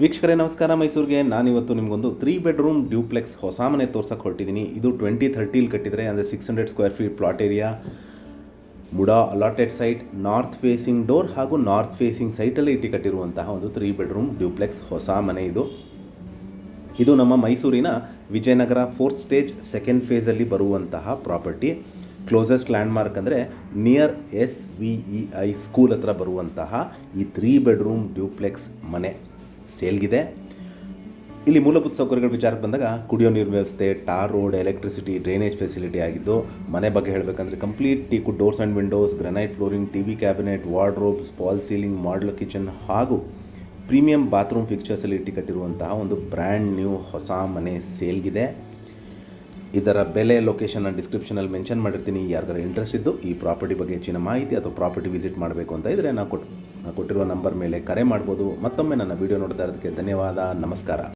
ವೀಕ್ಷಕರೇ ನಮಸ್ಕಾರ. ಮೈಸೂರಿಗೆ ನಾನಿವತ್ತು ನಿಮಗೊಂದು 3 ಬೆಡ್ರೂಮ್ ಡ್ಯೂಪ್ಲೆಕ್ಸ್ ಹೊಸ ಮನೆ ತೋರ್ಸಕ್ಕೆ ಹೊರಟಿದ್ದೀನಿ. ಇದು 2030 ಕಟ್ಟಿದರೆ, ಅಂದರೆ 600 square feet plot area, MUDA allotted site, north facing door ಹಾಗೂ ನಾರ್ತ್ ಫೇಸಿಂಗ್ ಸೈಟಲ್ಲಿ ಇಟ್ಟು ಕಟ್ಟಿರುವಂತಹ ಒಂದು 3 ಬೆಡ್ರೂಮ್ ಡ್ಯೂಪ್ಲೆಕ್ಸ್ ಹೊಸ ಮನೆ ಇದು ನಮ್ಮ ಮೈಸೂರಿನ ವಿಜಯನಗರ 4th ಸ್ಟೇಜ್ 2nd ಫೇಸಲ್ಲಿ ಬರುವಂತಹ ಪ್ರಾಪರ್ಟಿ. ಕ್ಲೋಸೆಸ್ಟ್ ಲ್ಯಾಂಡ್ಮಾರ್ಕ್ ಅಂದರೆ ನಿಯರ್ SVEI ಸ್ಕೂಲ್ ಹತ್ರ ಬರುವಂತಹ ಈ 3 ಬೆಡ್ರೂಮ್ ಡ್ಯೂಪ್ಲೆಕ್ಸ್ ಮನೆ ಸೇಲ್ಗಿದೆ. ಇಲ್ಲಿ ಮೂಲಭೂತ ಸೌಕರ್ಯಗಳ ವಿಚಾರಕ್ಕೆ ಬಂದಾಗ ಕುಡಿಯೋ ನೀರು ವ್ಯವಸ್ಥೆ, tar road, electricity, drainage facility ಆಗಿದ್ದು, ಮನೆ ಬಗ್ಗೆ ಹೇಳಬೇಕಂದ್ರೆ complete teak doors and windows, granite flooring, TV cabinet, wardrobes, fall ceiling, modular kitchen ಹಾಗೂ ಪ್ರೀಮಿಯಂ ಬಾತ್ರೂಮ್ ಫಿಕ್ಚರ್ಸಲ್ಲಿ ಇಟ್ಟು ಕಟ್ಟಿರುವಂತಹ ಒಂದು ಬ್ರ್ಯಾಂಡ್ ನ್ಯೂ ಹೊಸ ಮನೆ ಸೇಲ್ಗಿದೆ. ಇದರ ಬೆಲೆ, ಲೊಕೇಶನ್ ಡಿಸ್ಕ್ರಿಪ್ಷನಲ್ಲಿ ಮೆನ್ಷನ್ ಮಾಡಿರ್ತೀನಿ. ಯಾರಿಗಾರ ಇಂಟ್ರೆಸ್ಟ್ ಇದ್ದು ಈ ಪ್ರಾಪರ್ಟಿ ಬಗ್ಗೆ ಹೆಚ್ಚಿನ ಮಾಹಿತಿ ಅಥವಾ ಪ್ರಾಪರ್ಟಿ ವಿಸಿಟ್ ಮಾಡಬೇಕು ಅಂತ ಇದ್ದರೆ ನಾನು ಕೊಟ್ಟಿರುವ ನಂಬರ್ ಮೇಲೆ ಕರೆ ಮಾಡ್ಬೋದು. ಮತ್ತೊಮ್ಮೆ ನನ್ನ ವಿಡಿಯೋ ನೋಡ್ತಾ ಇರೋದಕ್ಕೆ ಧನ್ಯವಾದ. ನಮಸ್ಕಾರ.